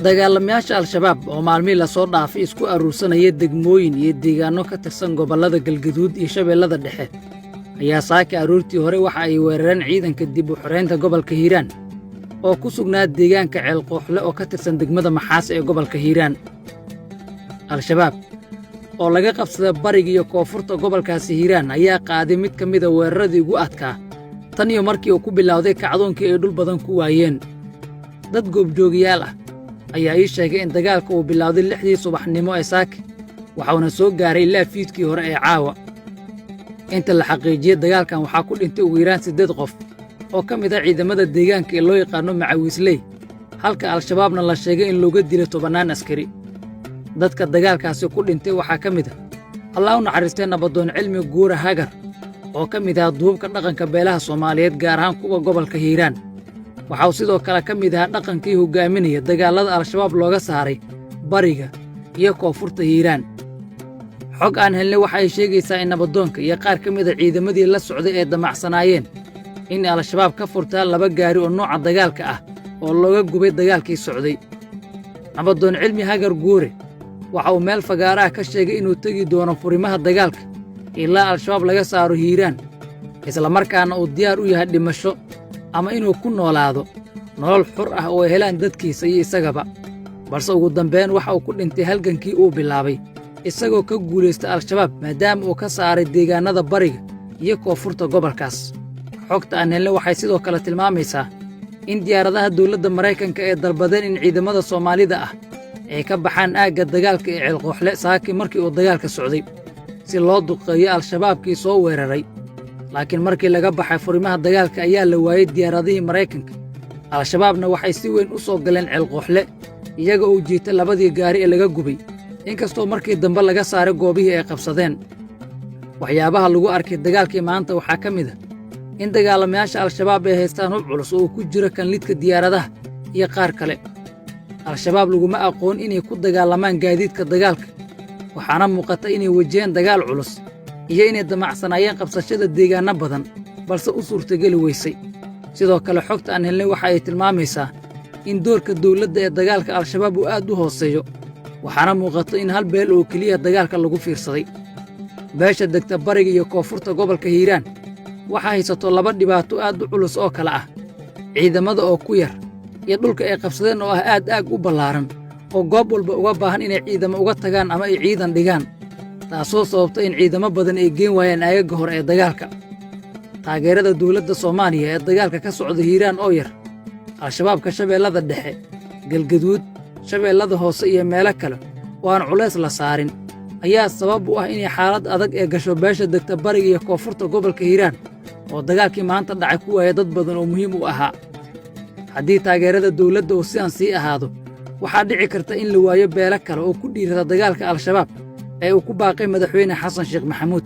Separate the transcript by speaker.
Speaker 1: dagaalamayaasha al-shabaab oo maalmihii la soo dhaafay isku aruursanaya degmooyin iyo deegaanno ka tirsan gobollada galgaduud iyo shabeellada dhexe ayaa saaka aroortii hore waxa ay weerareen ciidanka dib u xoreynta gobolka hiiraan oo ku sugnaa deegaanka ceelqooxle oo ka tirsan degmada maxaas ee gobolka hiiraan. al-shabaab oo laga qabsaday bariga iyo koonfurta gobolkaasi hiiraan ayaa qaaday mid ka mida weeraradii ugu adkaa tan iyo markii uu ku bilowday kacdoonkii ay dhul badan ku waayeen. dad goobjoogayaal ah ayaa ii sheegay in dagaalka uu bilowday 6dii subaxnimo ee saaka waxauna soo gaaray ilaa fiidkii hore ee caawa. inta la xaqiijiyey dagaalkan waxaa ku dhintay ugu yaraan 8 qof oo ka mid ah ciidamada deegaanka ee loo yaqaano macawiisley, halka al-shabaabna la sheegay in looga dilay 10 askari. dadka dagaalkaasi ku dhintay waxaa ka mid ah allah u naxariistay nabadoon cilmi guure hagar oo ka mid ah duubka dhaqanka beelaha Soomaaliyeed gaar ahaan kuwa gobolka hiiraan. waxa uu sidoo kale ka mid ahaa dhaqankii hogaaminaya dagaalada al-shabaab looga saaray bariga iyo koonfurta hiiraan. xog aan helnay waxa ay sheegaysaa in nabadoonka iyo qaar ka mid a ciidamadii la socday ee damacsanaayeen in al-shabaab ka furtaan 2 gaari oo nooca dagaalka ah oo looga gubay dagaalkii socday. nabadoon cilmi hagar guure waxa uu meel fagaaraha ka sheegay inuu tegi doono furimaha dagaalka ilaa al-shabaab laga saaro hiiraan, isla markaana uu diyaar u yahay dhimasho ama inuu ku noolaado nolol xur ah oo ay helaan dadkiisa iyo isagaba. balse ugu dambeyn waxa uu ku dhintay halgankii uu bilaabay isagoo ka guulaystay al-shabaab maadaama uu ka saaray deegaanada bariga iyo koonfurta gobolkaas. xogta aan helnay waxay sidoo kale tilmaamaysaa in diyaaradaha dawladda Maraykanka ee dalbadeen in ciidamada Soomaalida ah ay ka baxaan aagga dagaalka ee ceelqooxle saaki markii uu dagaalka socday si loo duqeeyo al-shabaabkii soo weeraray. laakiin markii laga baxay furimaha dagaalka ayaa la waayey diyaaradihii Maraykanka. al-shabaabna waxay si weyn u soo galeen ceelqooxle iyaga oo jiitay 2 gaari ee laga gubay, inkastoo markii dambe laga saaray goobihii ay qabsadeen. waxyaabaha lagu arkay dagaalkii maanta waxaa ka mid ah in dagaalamayaasha al-shabaab ay haystaan hub culus oo ku jira kan lidka diyaaradaha iyo qaar kale. al-shabaab laguma aqoon inay ku dagaalamaan gaadiidka dagaalka, waxaana muuqata inay wajaheen dagaal culus iyo inay damacsanaayeen qabsashada deegaanno badan balse u suurtageli weysay. sidoo kale xogta aan helnay waxa ay tilmaamaysaa in doorka dawladda ee dagaalka al-shabaab uu aad u hooseeyo, waxaana muuqato in hal beel oo keliya dagaalka lagu fiirsaday. beesha degta bariga iyo koonfurta gobolka hiiraan waxaa haysato 2 dhibaato aad u culus oo kale ah ciidamada oo ku yar iyo dhulka ay qabsadeen oo ah aag u ballaaran oo goob walba uga baahan inay ciidamo uga tagaan ama ay ciidan dhigaan, taasoo sababta in ciidamo badan ay geen waayaan aagaga hore ee dagaalka. taageerada dawladda Soomaaliya ee dagaalka ka socda hiiraan oo yar, al-shabaabka shabeellada dhexe, galgaduud, shabeellada hoose iyo meelo kale oo aan culays la saarin ayaa sabab u ah inay xaalad adag ee gasho beesha degta bariga iyo koonfurta gobolka hiiraan oo dagaalkii maanta dhacay ku waaya dad badan oo muhiim u ahaa. haddii taageerada dawladda uu sidan sii ahaado waxaa dhici karta in la waayo beelo kale oo ku dhiirada dagaalka al-shabaab ee uu ku baaqay madaxweyne xasan sheekh maxamuud.